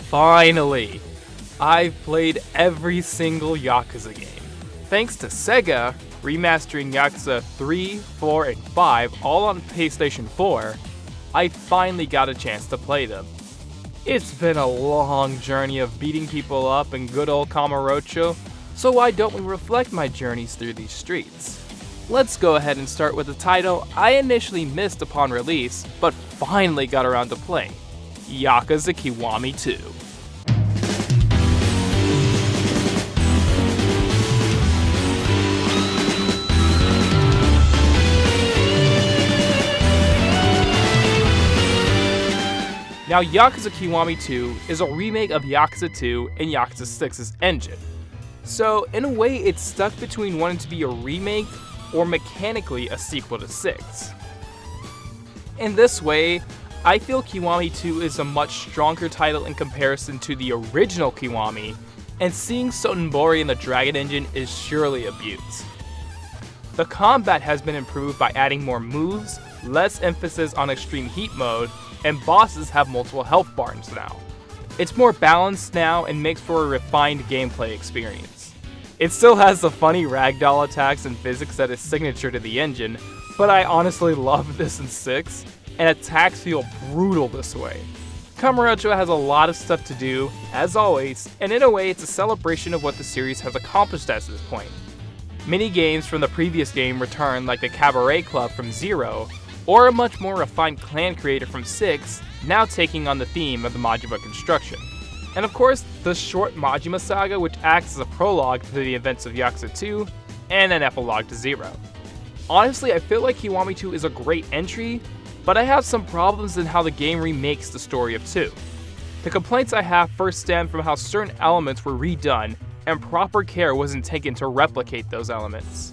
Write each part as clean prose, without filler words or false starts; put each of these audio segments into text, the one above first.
Finally! I've played every single Yakuza game. Thanks to Sega remastering Yakuza 3, 4, and 5 all on PlayStation 4, I finally got a chance to play them. It's been a long journey of beating people up in good old Kamurocho, so why don't we reflect my journeys through these streets? Let's go ahead and start with a title I initially missed upon release, but finally got around to playing, Yakuza Kiwami 2. Now, Yakuza Kiwami 2 is a remake of Yakuza 2 and Yakuza 6's engine. So, in a way, it's stuck between wanting to be a remake or mechanically a sequel to 6. In this way, I feel Kiwami 2 is a much stronger title in comparison to the original Kiwami, and seeing Sotenbori in the Dragon engine is surely a beaut. The combat has been improved by adding more moves, less emphasis on extreme heat mode, and bosses have multiple health bars now. It's more balanced now and makes for a refined gameplay experience. It still has the funny ragdoll attacks and physics that is signature to the engine, but I honestly love this in 6, and attacks feel brutal this way. Kamurocho has a lot of stuff to do, as always, and in a way it's a celebration of what the series has accomplished at this point. Many games from the previous game return, like the Cabaret Club from 0, or a much more refined clan creator from 6, now taking on the theme of the Majima construction. And of course, the short Majima saga, which acts as a prologue to the events of Yakuza 2, and an epilogue to 0. Honestly, I feel like Kiwami 2 is a great entry, but I have some problems in how the game remakes the story of 2. The complaints I have first stem from how certain elements were redone, and proper care wasn't taken to replicate those elements.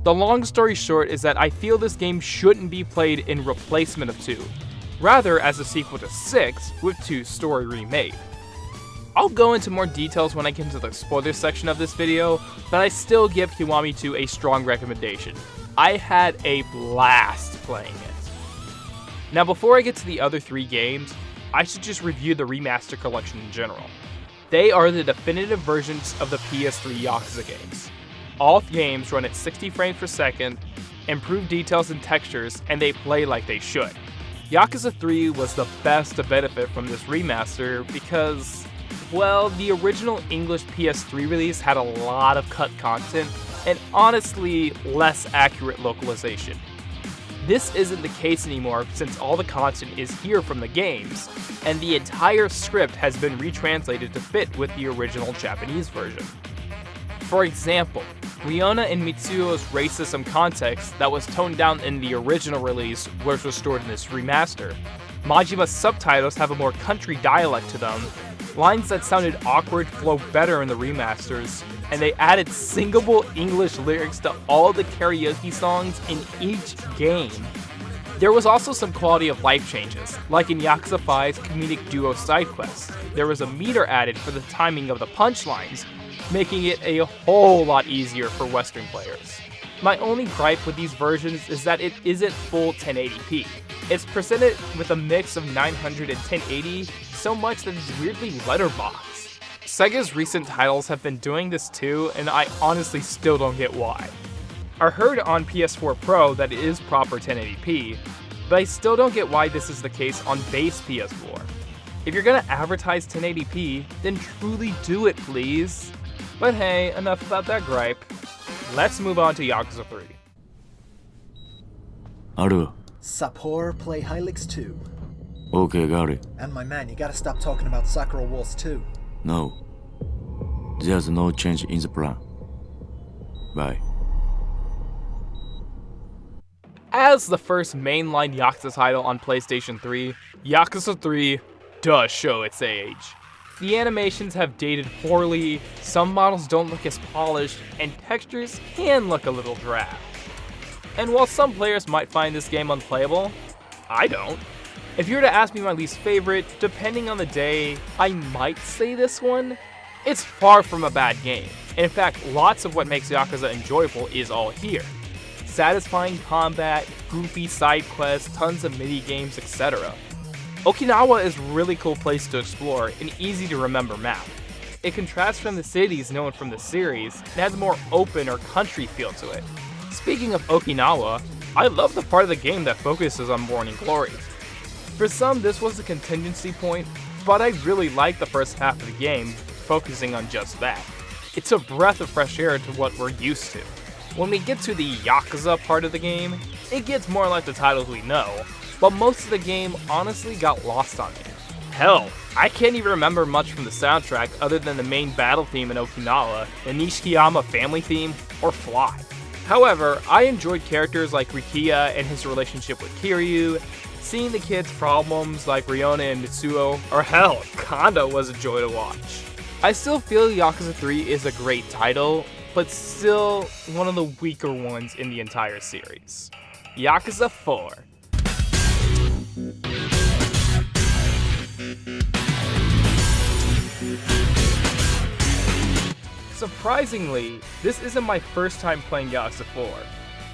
The long story short is that I feel this game shouldn't be played in replacement of 2, rather as a sequel to 6 with 2's story remade. I'll go into more details when I get into the spoiler section of this video, but I still give Kiwami 2 a strong recommendation. I had a blast playing it. Now before I get to the other 3 games, I should just review the Remastered collection in general. They are the definitive versions of the PS3 Yakuza games. All games run at 60 frames per second, improve details and textures, and they play like they should. Yakuza 3 was the best to benefit from this remaster because, well, the original English PS3 release had a lot of cut content and honestly less accurate localization. This isn't the case anymore since all the content is here from the games, and the entire script has been retranslated to fit with the original Japanese version. For example, Riona and Mitsuo's racism context that was toned down in the original release was restored in this remaster. Majima's subtitles have a more country dialect to them, lines that sounded awkward flow better in the remasters, and they added singable English lyrics to all the karaoke songs in each game. There was also some quality of life changes, like in Yakuza 5's comedic duo side quest. There was a meter added for the timing of the punchlines, making it a whole lot easier for Western players. My only gripe with these versions is that it isn't full 1080p. It's presented with a mix of 900 and 1080, so much that it's weirdly letterboxed. Sega's recent titles have been doing this too, and I honestly still don't get why. I heard on PS4 Pro that it is proper 1080p, but I still don't get why this is the case on base PS4. If you're gonna advertise 1080p, then truly do it, please. But hey, enough about that gripe. Let's move on to Yakuza 3. Aru. Sapor, play Hylix 2. Okay, got it. And my man, you gotta stop talking about Sakura Wars 2. No. There's no change in the plan. Bye. As the first mainline Yakuza title on PlayStation 3, Yakuza 3 does show its age. The animations have dated poorly, some models don't look as polished, and textures can look a little drab. And while some players might find this game unplayable, I don't. If you were to ask me my least favorite, depending on the day, I might say this one. It's far from a bad game. In fact, lots of what makes Yakuza enjoyable is all here. Satisfying combat, goofy side quests, tons of mini games, etc. Okinawa is a really cool place to explore, an easy to remember map. It contrasts from the cities known from the series, and has a more open or country feel to it. Speaking of Okinawa, I love the part of the game that focuses on Morning Glory. For some, this was a contingency point, but I really like the first half of the game, focusing on just that. It's a breath of fresh air to what we're used to. When we get to the Yakuza part of the game, it gets more like the titles we know, but most of the game honestly got lost on me. Hell, I can't even remember much from the soundtrack other than the main battle theme in Okinawa, the Nishikiyama family theme, or Fly. However, I enjoyed characters like Rikiya and his relationship with Kiryu, seeing the kids' problems like Ryona and Mitsuo, or hell, Kondo was a joy to watch. I still feel Yakuza 3 is a great title, but still one of the weaker ones in the entire series. Yakuza 4. Surprisingly, this isn't my first time playing Yakuza 4,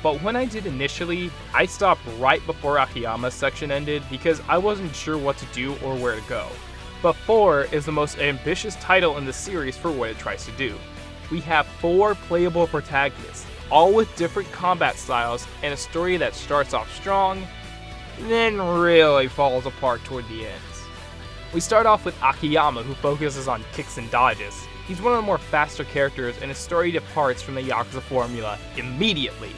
but when I did initially, I stopped right before Akiyama's section ended because I wasn't sure what to do or where to go. But 4 is the most ambitious title in the series for what it tries to do. We have 4 playable protagonists, all with different combat styles and a story that starts off strong, then really falls apart toward the end. We start off with Akiyama, who focuses on kicks and dodges. He's one of the more faster characters, and his story departs from the Yakuza formula immediately.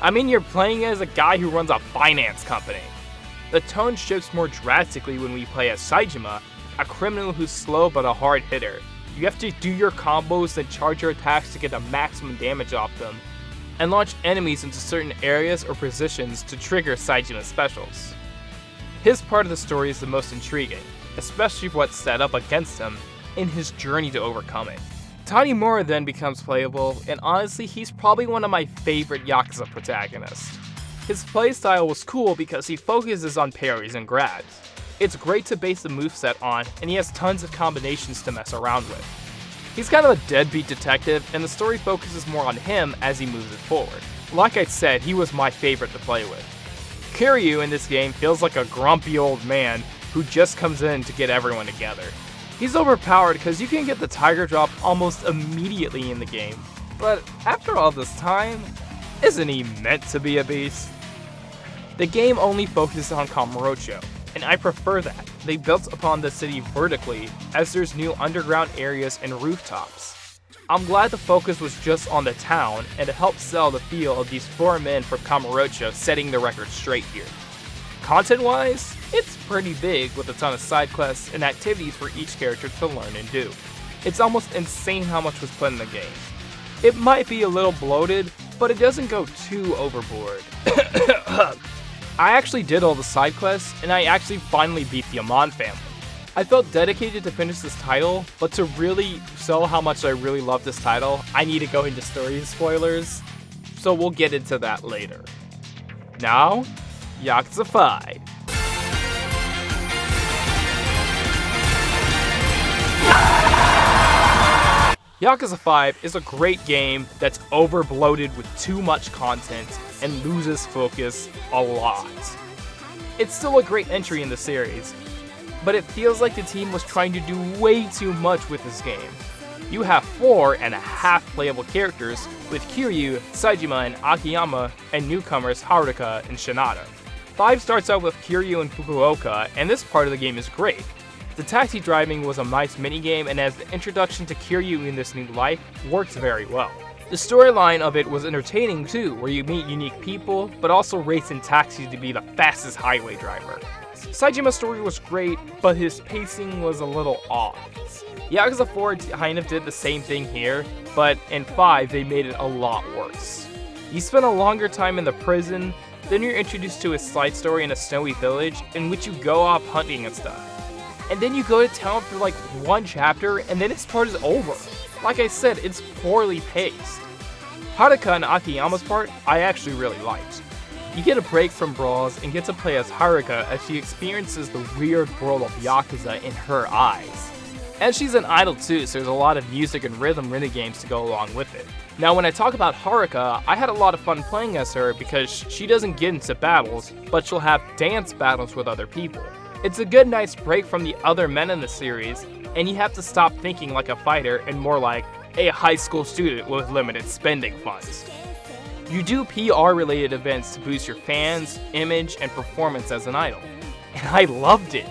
I mean, you're playing as a guy who runs a finance company. The tone shifts more drastically when we play as Saejima, a criminal who's slow but a hard hitter. You have to do your combos and charge your attacks to get the maximum damage off them, and launch enemies into certain areas or positions to trigger Saejima's specials. His part of the story is the most intriguing, especially what's set up against him in his journey to overcome it. Tanimura then becomes playable, and honestly, he's probably one of my favorite Yakuza protagonists. His playstyle was cool because he focuses on parries and grabs. It's great to base the moveset on, and he has tons of combinations to mess around with. He's kind of a deadbeat detective, and the story focuses more on him as he moves it forward. Like I said, he was my favorite to play with. Kiryu in this game feels like a grumpy old man who just comes in to get everyone together. He's overpowered because you can get the Tiger Drop almost immediately in the game, but after all this time, isn't he meant to be a beast? The game only focuses on Kamurocho, and I prefer that. They built upon the city vertically, as there's new underground areas and rooftops. I'm glad the focus was just on the town, and it helped sell the feel of these 4 men from Kamurocho setting the record straight here. Content-wise, it's pretty big with a ton of side quests and activities for each character to learn and do. It's almost insane how much was put in the game. It might be a little bloated, but it doesn't go too overboard. I actually did all the side quests, and I actually finally beat the Amon family. I felt dedicated to finish this title, but to really sell how much I really love this title, I need to go into story spoilers, so we'll get into that later. Now, Yakuza 5. Yakuza 5 is a great game that's over-bloated with too much content and loses focus a lot. It's still a great entry in the series, but it feels like the team was trying to do way too much with this game. You have 4.5 playable characters with Kiryu, Saejima, and Akiyama, and newcomers Haruka and Shinada. 5 starts out with Kiryu and Fukuoka, and this part of the game is great. The taxi driving was a nice minigame, and as the introduction to Kiryu in this new life works very well. The storyline of it was entertaining too, where you meet unique people, but also race in taxis to be the fastest highway driver. Saejima's story was great, but his pacing was a little off. Yakuza 4 kind of did the same thing here, but in 5 they made it a lot worse. You spend a longer time in the prison, then you're introduced to a side story in a snowy village in which you go off hunting and stuff. And then you go to town for like 1 chapter, and then this part is over. Like I said, it's poorly paced. Haruka and Akiyama's part, I actually really liked. You get a break from brawls and get to play as Haruka as she experiences the weird world of Yakuza in her eyes. And she's an idol too, so there's a lot of music and rhythm games to go along with it. Now when I talk about Haruka, I had a lot of fun playing as her because she doesn't get into battles, but she'll have dance battles with other people. It's a good nice break from the other men in the series, and you have to stop thinking like a fighter and more like a high school student with limited spending funds. You do PR related events to boost your fans, image, and performance as an idol, and I loved it.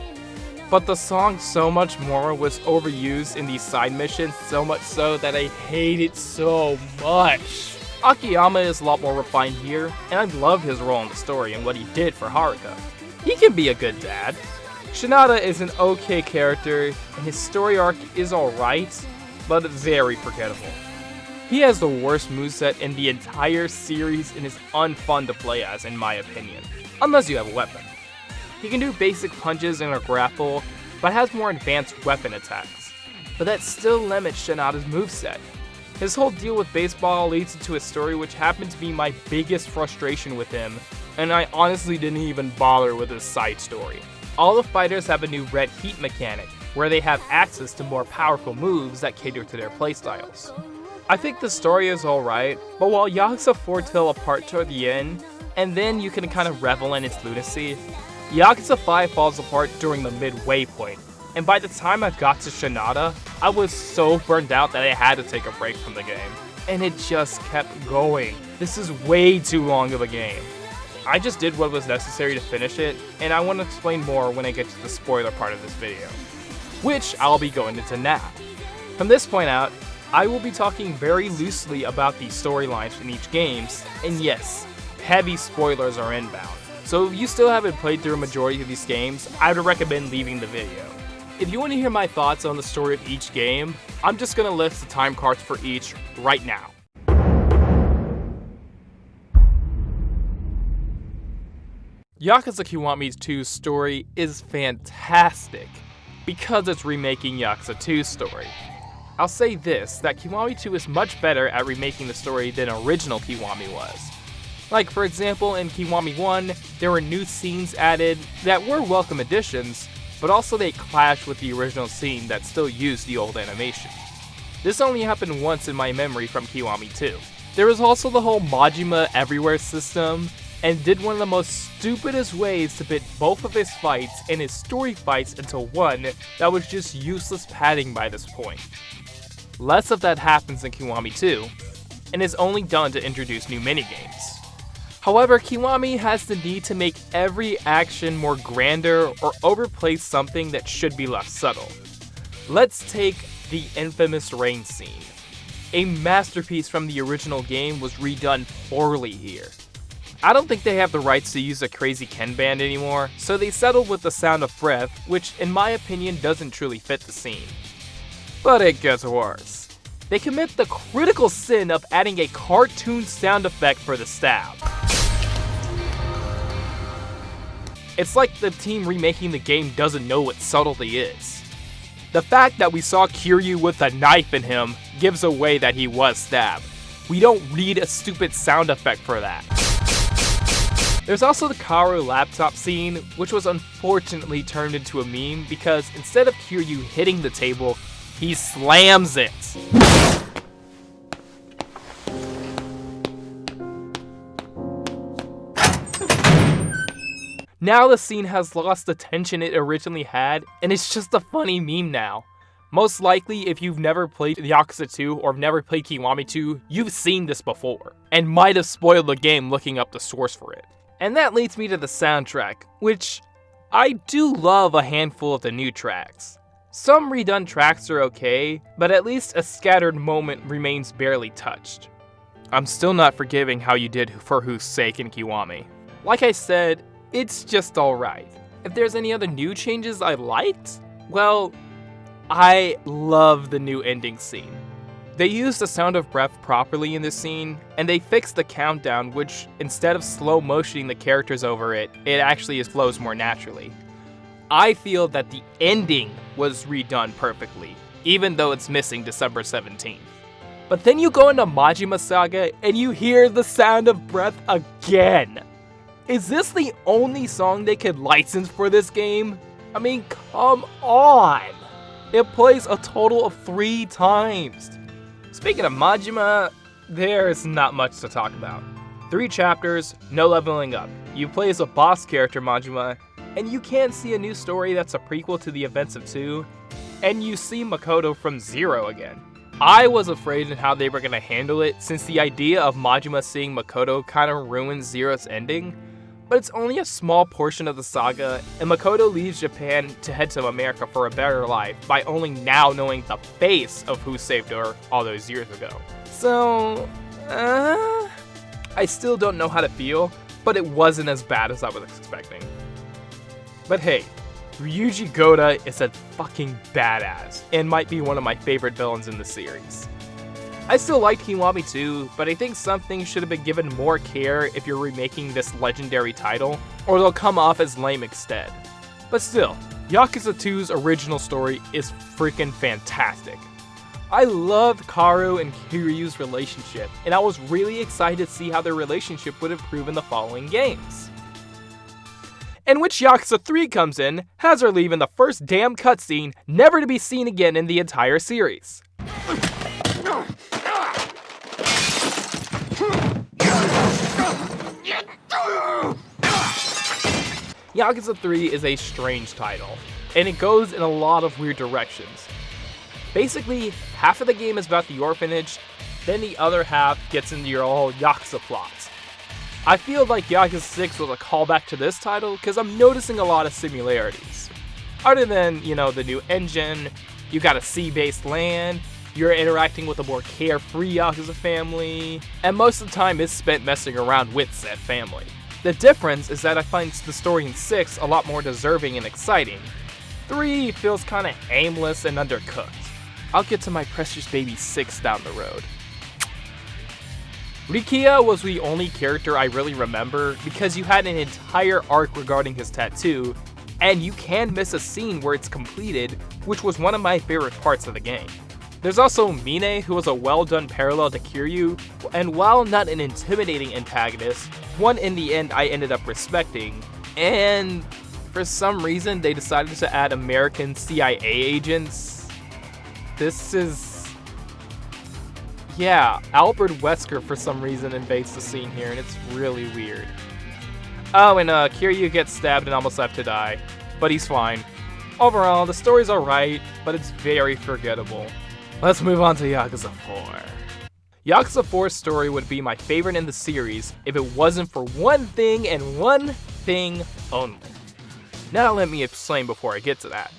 But the song So Much More was overused in these side missions, so much so that I hate it so much. Akiyama is a lot more refined here, and I love his role in the story and what he did for Haruka. He can be a good dad. Shinada is an okay character, and his story arc is alright, but very forgettable. He has the worst moveset in the entire series and is unfun to play as, in my opinion, unless you have a weapon. He can do basic punches and a grapple, but has more advanced weapon attacks. But that still limits Shinada's moveset. His whole deal with baseball leads into a story which happened to be my biggest frustration with him, and I honestly didn't even bother with his side story. All the fighters have a new red heat mechanic, where they have access to more powerful moves that cater to their playstyles. I think the story is alright, but while Yakuza 4 fell apart toward the end, and then you can kind of revel in its lunacy, Yakuza 5 falls apart during the midway point, and by the time I got to Shinada, I was so burned out that I had to take a break from the game. And it just kept going. This is way too long of a game. I just did what was necessary to finish it, and I want to explain more when I get to the spoiler part of this video, which I'll be going into now. From this point out, I will be talking very loosely about the storylines in each game, and yes, heavy spoilers are inbound. So if you still haven't played through a majority of these games, I would recommend leaving the video. If you want to hear my thoughts on the story of each game, I'm just going to list the time cards for each right now. Yakuza Kiwami 2's story is fantastic because it's remaking Yakuza 2's story. I'll say this, that Kiwami 2 is much better at remaking the story than original Kiwami was. Like, for example, in Kiwami 1, there were new scenes added that were welcome additions, but also they clashed with the original scene that still used the old animation. This only happened once in my memory from Kiwami 2. There was also the whole Majima Everywhere system, and did one of the most stupidest ways to pit both of his fights and his story fights into one that was just useless padding by this point. Less of that happens in Kiwami 2, and is only done to introduce new minigames. However, Kiwami has the need to make every action more grander or overplay something that should be left subtle. Let's take the infamous rain scene. A masterpiece from the original game was redone poorly here. I don't think they have the rights to use a crazy Ken band anymore, so they settled with the sound of breath, which in my opinion doesn't truly fit the scene. But it gets worse. They commit the critical sin of adding a cartoon sound effect for the stab. It's like the team remaking the game doesn't know what subtlety is. The fact that we saw Kiryu with a knife in him gives away that he was stabbed. We don't need a stupid sound effect for that. There's also the Kaoru laptop scene, which was unfortunately turned into a meme because instead of Kiryu hitting the table, he slams it. Now the scene has lost the tension it originally had, and it's just a funny meme now. Most likely, if you've never played Yakuza 2 or never played Kiwami 2, you've seen this before, and might have spoiled the game looking up the source for it. And that leads me to the soundtrack, which I do love a handful of the new tracks. Some redone tracks are okay, but at least A Scattered Moment remains barely touched. I'm still not forgiving how you did For Whose Sake in Kiwami. Like I said, it's just alright. If there's any other new changes I liked, well, I love the new ending scene. They used the sound of breath properly in this scene, and they fixed the countdown, which instead of slow motioning the characters over it, it actually flows more naturally. I feel that the ending was redone perfectly, even though it's missing December 17th. But then you go into Majima Saga and you hear the sound of breath again. Is this the only song they could license for this game? I mean, come on! It plays a total of 3 times. Speaking of Majima, there's not much to talk about. 3 chapters, no leveling up. You play as a boss character Majima, and you can see a new story that's a prequel to the events of 2, and you see Makoto from zero again. I was afraid in how they were going to handle it, since the idea of Majima seeing Makoto kind of ruins Zero's ending, but it's only a small portion of the saga, and Makoto leaves Japan to head to America for a better life by only now knowing the face of who saved her all those years ago. So, I still don't know how to feel, but it wasn't as bad as I was expecting. But hey, Ryuji Goda is a fucking badass, and might be one of my favorite villains in the series. I still like Kiwami 2, but I think some things should have been given more care if you're remaking this legendary title, or they'll come off as lame instead. But still, Yakuza 2's original story is freaking fantastic. I loved Kaoru and Kiryu's relationship, and I was really excited to see how their relationship would improve in the following games. In which Yakuza 3 comes in, has her leave in the first damn cutscene, never to be seen again in the entire series. Yakuza 3 is a strange title, and it goes in a lot of weird directions. Basically, half of the game is about the orphanage, then the other half gets into your whole Yakuza plots. I feel like Yakuza 6 was a callback to this title because I'm noticing a lot of similarities. Other than, the new engine, you got a sea-based land, you're interacting with a more carefree Yakuza family, and most of the time is spent messing around with said family. The difference is that I find the story in 6 a lot more deserving and exciting. 3 feels kinda aimless and undercooked. I'll get to my precious baby 6 down the road. Rikiya was the only character I really remember because you had an entire arc regarding his tattoo, and you can miss a scene where it's completed, which was one of my favorite parts of the game. There's also Mine, who was a well-done parallel to Kiryu, and while not an intimidating antagonist, one in the end I ended up respecting, and for some reason they decided to add American CIA agents. Albert Wesker for some reason invades the scene here, and it's really weird. Oh, and Kiryu gets stabbed and almost left to die, but he's fine. Overall, the story's alright, but it's very forgettable. Let's move on to Yakuza 4. Yakuza 4's story would be my favorite in the series if it wasn't for one thing and one thing only. Now let me explain before I get to that.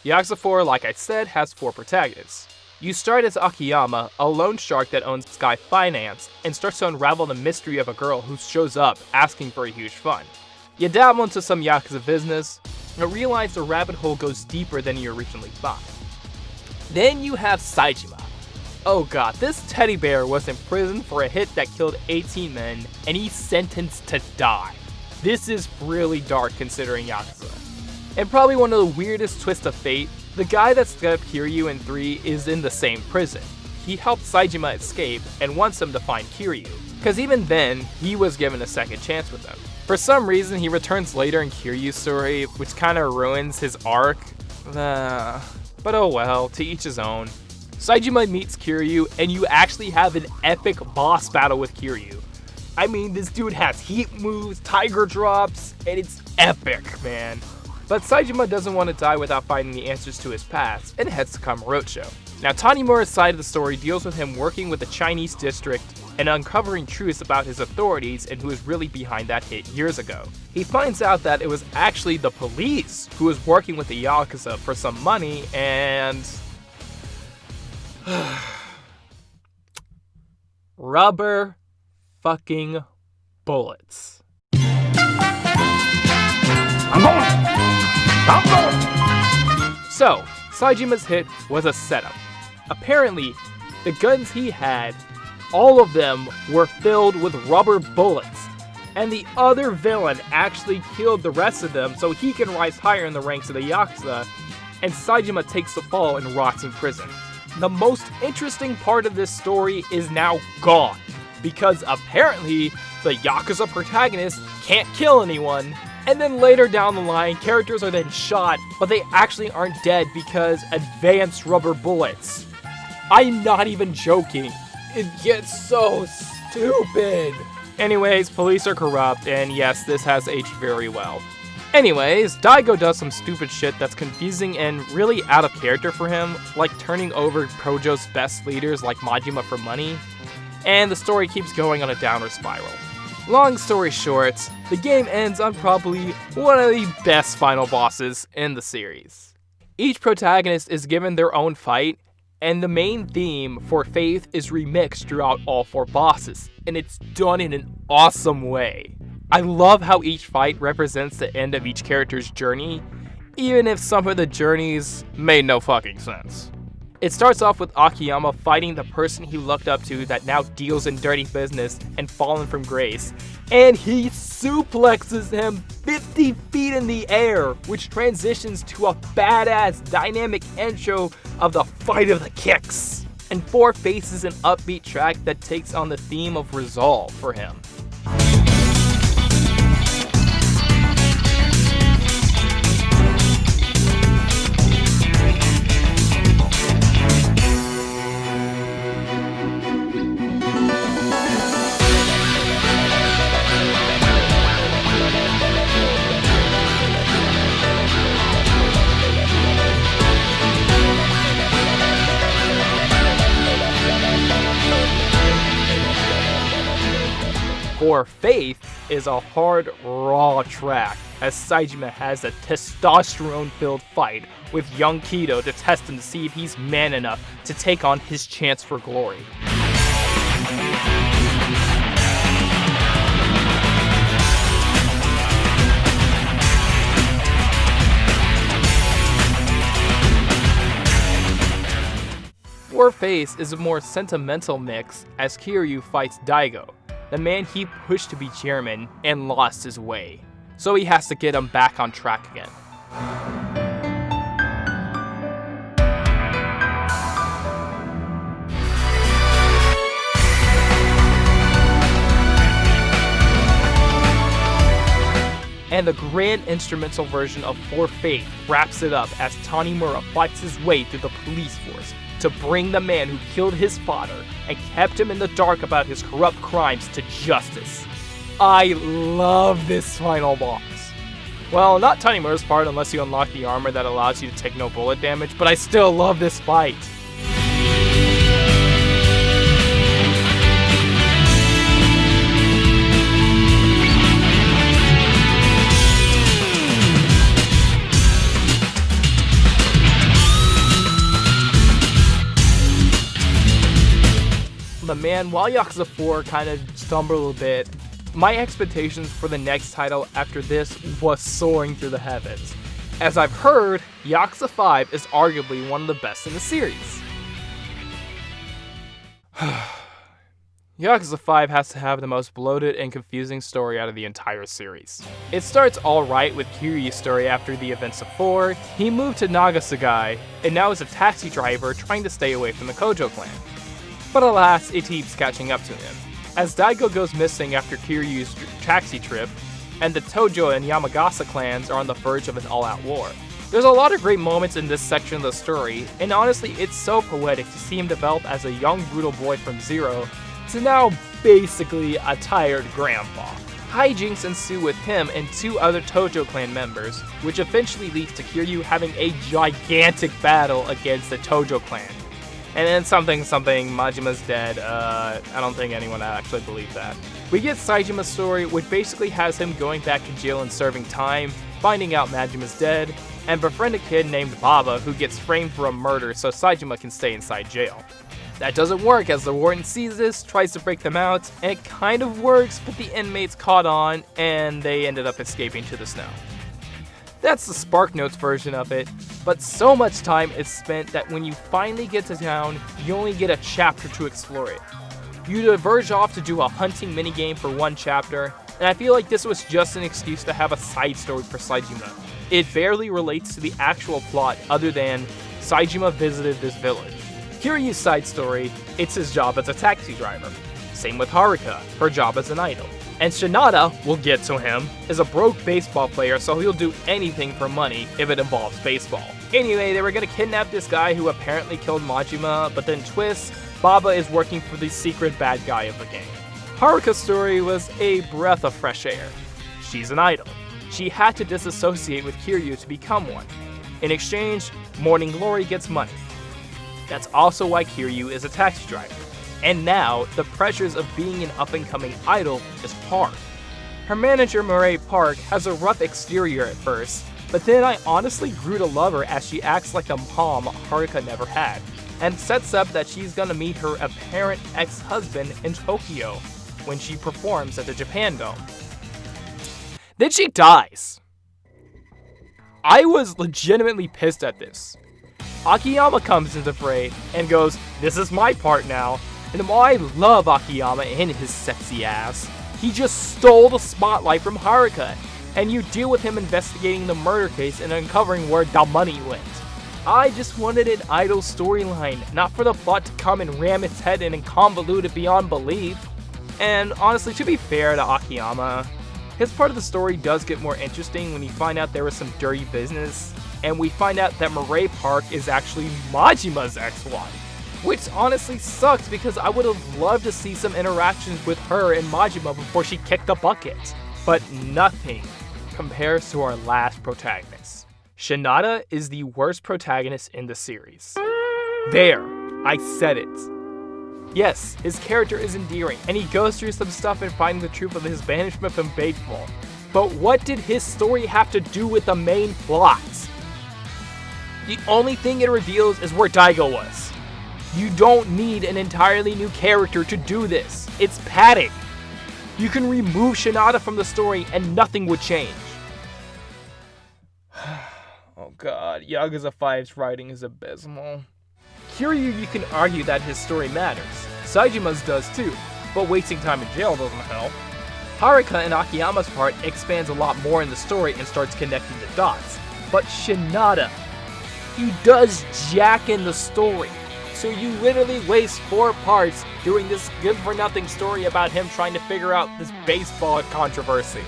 Yakuza 4, like I said, has 4 protagonists. You start as Akiyama, a loan shark that owns Sky Finance, and starts to unravel the mystery of a girl who shows up asking for a huge fund. You dabble into some Yakuza business, and realize the rabbit hole goes deeper than you originally thought. Then you have Saejima. Oh god, this teddy bear was in prison for a hit that killed 18 men, and he's sentenced to die. This is really dark considering Yakuza. And probably one of the weirdest twists of fate, the guy that stabbed Kiryu in 3 is in the same prison. He helped Saejima escape and wants him to find Kiryu, because even then, he was given a second chance with him. For some reason, he returns later in Kiryu's story, which kinda ruins his arc. But oh well, to each his own. Saejima meets Kiryu, and you actually have an epic boss battle with Kiryu. I mean, this dude has heat moves, tiger drops, and it's epic, man. But Saejima doesn't want to die without finding the answers to his past, and heads to Kamurocho. Now, Tanimura's side of the story deals with him working with the Chinese district and uncovering truths about his authorities and who was really behind that hit years ago. He finds out that it was actually the police who was working with the Yakuza for some money, and rubber fucking bullets. I'm going! So, Saejima's hit was a setup. Apparently, the guns he had, all of them were filled with rubber bullets, and the other villain actually killed the rest of them so he can rise higher in the ranks of the Yakuza, and Saejima takes the fall and rots in prison. The most interesting part of this story is now gone, because apparently the Yakuza protagonist can't kill anyone. And then later down the line, characters are then shot, but they actually aren't dead because advanced rubber bullets. I'm not even joking. It gets so stupid. Anyways, police are corrupt, and yes, this has aged very well. Anyways, Daigo does some stupid shit that's confusing and really out of character for him, like turning over Kojo's best leaders like Majima for money, and the story keeps going on a downward spiral. Long story short, the game ends on probably one of the best final bosses in the series. Each protagonist is given their own fight, and the main theme for Faith is remixed throughout all 4 bosses, and it's done in an awesome way. I love how each fight represents the end of each character's journey, even if some of the journeys made no fucking sense. It starts off with Akiyama fighting the person he looked up to that now deals in dirty business and fallen from grace, and he suplexes him 50 feet in the air, which transitions to a badass dynamic intro of the fight of the kicks. And 4 faces an upbeat track that takes on the theme of resolve for him. For Faith is a hard, raw track, as Saejima has a testosterone-filled fight with young Kido to test him to see if he's man enough to take on his chance for glory. For Faith is a more sentimental mix as Kiryu fights Daigo, the man he pushed to be chairman and lost his way, so he has to get him back on track again. And the grand instrumental version of For Faith wraps it up as Tanimura fights his way through the police force to bring the man who killed his father and kept him in the dark about his corrupt crimes to justice. I love this final boss. Well, not Tanimura's part unless you unlock the armor that allows you to take no bullet damage, but I still love this fight. But man, while Yakuza 4 kind of stumbled a bit, my expectations for the next title after this was soaring through the heavens. As I've heard, Yakuza 5 is arguably one of the best in the series. Yakuza 5 has to have the most bloated and confusing story out of the entire series. It starts alright with Kiryu's story after the events of 4. He moved to Nagasagai, and now is a taxi driver trying to stay away from the Kojo clan. But alas, it keeps catching up to him, as Daigo goes missing after Kiryu's taxi trip, and the Tojo and Yamagasa clans are on the verge of an all-out war. There's a lot of great moments in this section of the story, and honestly it's so poetic to see him develop as a young brutal boy from zero to now basically a tired grandpa. Hijinks ensue with him and 2 other Tojo clan members, which eventually leads to Kiryu having a gigantic battle against the Tojo clan. And then something, Majima's dead. I don't think anyone actually believed that. We get Saijima's story, which basically has him going back to jail and serving time, finding out Majima's dead, and befriend a kid named Baba who gets framed for a murder so Saejima can stay inside jail. That doesn't work as the warden sees this, tries to break them out, and it kind of works, but the inmates caught on and they ended up escaping to the snow. That's the SparkNotes version of it, but so much time is spent that when you finally get to town, you only get a chapter to explore it. You diverge off to do a hunting minigame for 1 chapter, and I feel like this was just an excuse to have a side story for Saejima. It barely relates to the actual plot other than Saejima visited this village. Kiryu's side story, it's his job as a taxi driver. Same with Haruka, her job as an idol. And Shinada, we'll get to him, is a broke baseball player, so he'll do anything for money if it involves baseball. Anyway, they were gonna kidnap this guy who apparently killed Majima, but then twist, Baba is working for the secret bad guy of the game. Haruka's story was a breath of fresh air. She's an idol. she had to disassociate with Kiryu to become one. In exchange, Morning Glory gets money. That's also why Kiryu is a taxi driver. And now, the pressures of being an up-and-coming idol is hard. Her manager, Mireille Park, has a rough exterior at first, but then I honestly grew to love her as she acts like the mom Haruka never had, and sets up that she's gonna meet her apparent ex-husband in Tokyo when she performs at the Japan Dome. Then she dies. I was legitimately pissed at this. Akiyama comes into the fray and goes, "This is my part now." And while I love Akiyama and his sexy ass, he just stole the spotlight from Haruka, and you deal with him investigating the murder case and uncovering where the money went. I just wanted an idol storyline, not for the plot to come and ram its head in and convolute it beyond belief. And honestly, to be fair to Akiyama, his part of the story does get more interesting when you find out there was some dirty business, and we find out that Mireille Park is actually Majima's ex-wife. Which honestly sucks because I would have loved to see some interactions with her and Majima before she kicked the bucket. But nothing compares to our last protagonist. Shinada is the worst protagonist in the series. There, I said it. Yes, his character is endearing, and he goes through some stuff in finding the truth of his banishment from baseball. But what did his story have to do with the main plot? The only thing it reveals is where Daigo was. You don't need an entirely new character to do this. It's padding. You can remove Shinada from the story and nothing would change. Oh god, Yakuza 5's writing is abysmal. Kiryu, you can argue that his story matters. Saijima's does too, but wasting time in jail doesn't help. Haruka and Akiyama's part expands a lot more in the story and starts connecting the dots. But Shinada, he does jack in the story. So you literally waste 4 parts doing this good-for-nothing story about him trying to figure out this baseball controversy.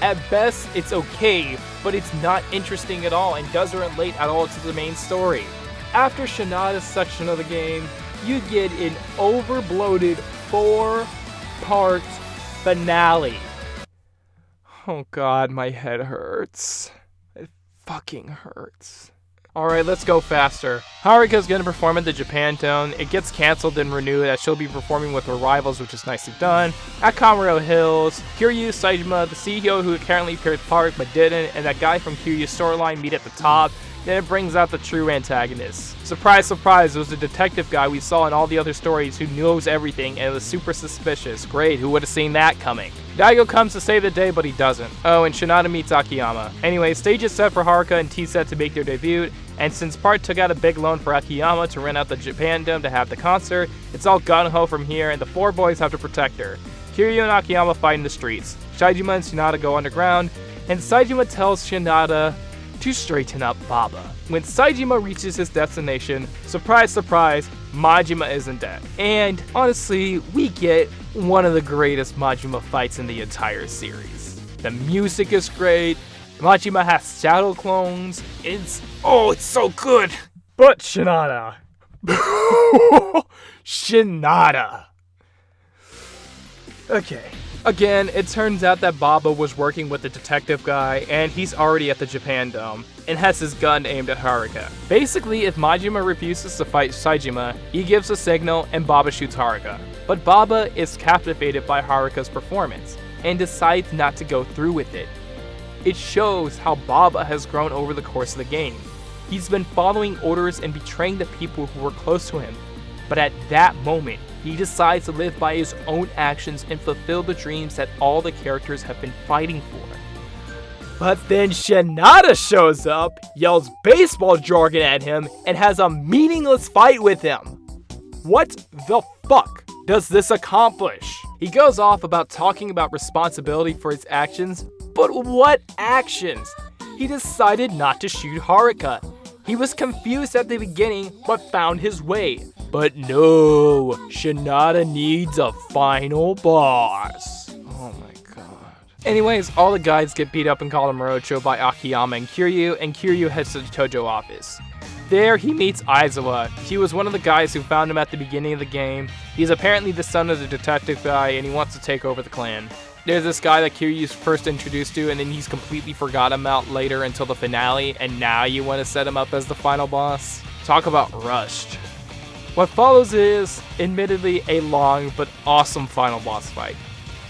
At best, it's okay, but it's not interesting at all and doesn't relate at all to the main story. After Shinada's section of the game, you get an overbloated 4-part finale. Oh god, my head hurts. It fucking hurts. Alright, let's go faster. Haruka's gonna perform at the Japan Dome. It gets cancelled and renewed as she'll be performing with her rivals, which is nicely done. At Kamaro Hills, Kiryu, Saejima, the CEO who currently appeared Park but didn't, and that guy from Kiryu's storyline meet at the top. Then it brings out the true antagonist. Surprise, surprise, it was the detective guy we saw in all the other stories who knows everything and was super suspicious. Great, who would have seen that coming? Daigo comes to save the day, but he doesn't. Oh, and Shinada meets Akiyama. Anyway, stage is set for Haruka and T-Set to make their debut, and since Part took out a big loan for Akiyama to rent out the Japan Dome to have the concert, it's all gung-ho from here, and the 4 boys have to protect her. Kiryu and Akiyama fight in the streets. Saejima and Shinada go underground, and Saejima tells Shinada to straighten up Baba. When Saejima reaches his destination, surprise, surprise, Majima isn't dead. And honestly, we get one of the greatest Majima fights in the entire series. The music is great, Majima has shadow clones, it's so good! But Shinada. Shinada. Okay. Again, it turns out that Baba was working with the detective guy, and he's already at the Japan Dome, and has his gun aimed at Haruka. Basically, if Majima refuses to fight Saejima, he gives a signal and Baba shoots Haruka. But Baba is captivated by Haruka's performance, and decides not to go through with it. It shows how Baba has grown over the course of the game. He's been following orders and betraying the people who were close to him. But at that moment, he decides to live by his own actions and fulfill the dreams that all the characters have been fighting for. But then Shinada shows up, yells baseball jargon at him, and has a meaningless fight with him. What the fuck does this accomplish? He goes off about talking about responsibility for his actions, but what actions? He decided not to shoot Haruka. He was confused at the beginning, but found his way. But no, Shinada needs a final boss. Oh my god. Anyways, all the guys get beat up in Kalamorocho by Akiyama and Kiryu heads to the Tojo office. There, he meets Aizawa. He was one of the guys who found him at the beginning of the game. He's apparently the son of the detective guy, and he wants to take over the clan. There's this guy that Kiryu's first introduced to, and then he's completely forgot about later until the finale, and now you want to set him up as the final boss? Talk about rushed. What follows is, admittedly, a long but awesome final boss fight.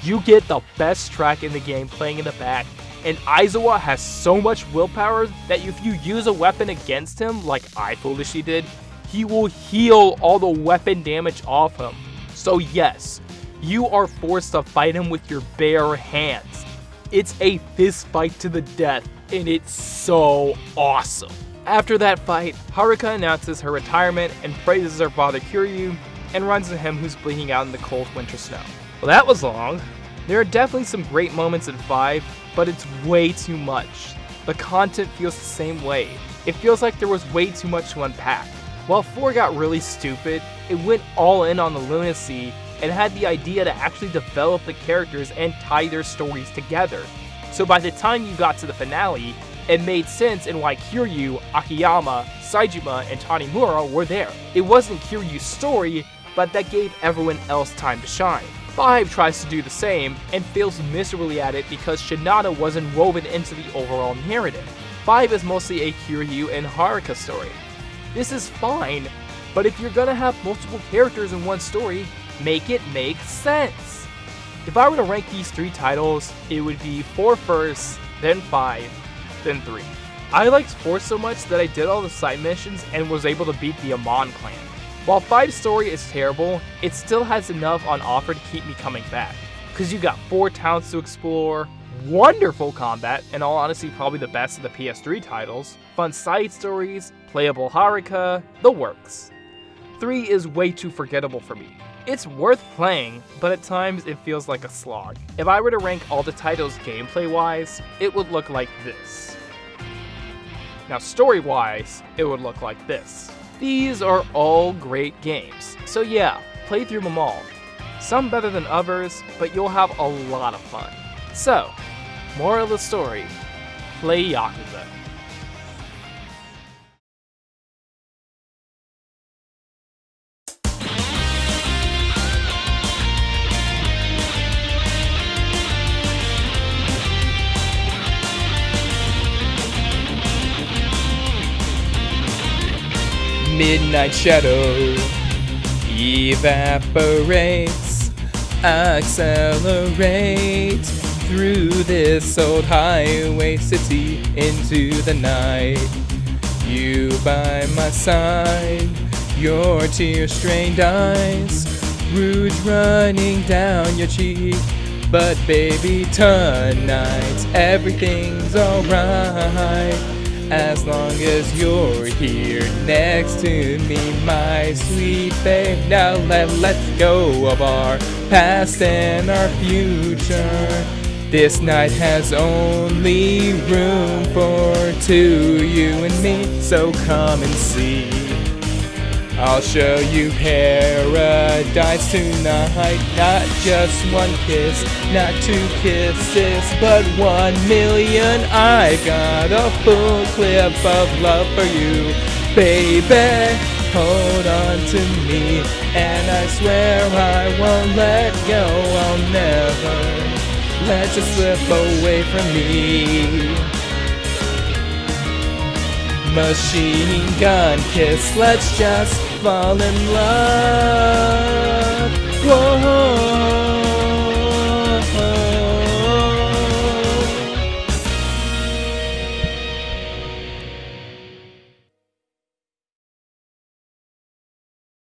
You get the best track in the game playing in the back, and Aizawa has so much willpower that if you use a weapon against him, like I foolishly did, he will heal all the weapon damage off him. So yes, you are forced to fight him with your bare hands. It's a fist fight to the death, and it's so awesome. After that fight, Haruka announces her retirement and praises her father Kiryu, and runs to him who's bleeding out in the cold winter snow. Well, that was long. There are definitely some great moments in 5, but it's way too much. The content feels the same way. It feels like there was way too much to unpack. While 4 got really stupid, it went all in on the lunacy and had the idea to actually develop the characters and tie their stories together. So by the time you got to the finale, it made sense in why Kiryu, Akiyama, Saejima, and Tanimura were there. It wasn't Kiryu's story, but that gave everyone else time to shine. 5 tries to do the same, and fails miserably at it because Shinada wasn't woven into the overall narrative. 5 is mostly a Kiryu and Haruka story. This is fine, but if you're gonna have multiple characters in one story, make it make sense. If I were to rank these 3 titles, it would be 4 first, then 5, then 3. I liked 4 so much that I did all the side missions and was able to beat the Amon clan. While 5's story is terrible, it still has enough on offer to keep me coming back. Cause you got 4 towns to explore, wonderful combat, in all honesty probably the best of the PS3 titles, fun side stories, playable Haruka, the works. 3 is way too forgettable for me. It's worth playing, but at times it feels like a slog. If I were to rank all the titles gameplay-wise, it would look like this. Now story-wise, it would look like this. These are all great games, so yeah, play through them all. Some better than others, but you'll have a lot of fun. So, moral of the story, play Yakuza. Midnight shadow evaporates, accelerate through this old highway city into the night. You by my side, your tear-stained eyes, rouge running down your cheek. But baby, tonight everything's alright. As long as you're here next to me, my sweet babe. Now let's go of our past and our future. This night has only room for 2, you and me. So come and see. I'll show you paradise tonight. Not just 1 kiss, not 2 kisses, but 1,000,000. I've got a full clip of love for you, baby. Hold on to me, and I swear I won't let go. I'll never let you slip away from me. Machine gun kiss, let's just fall in love.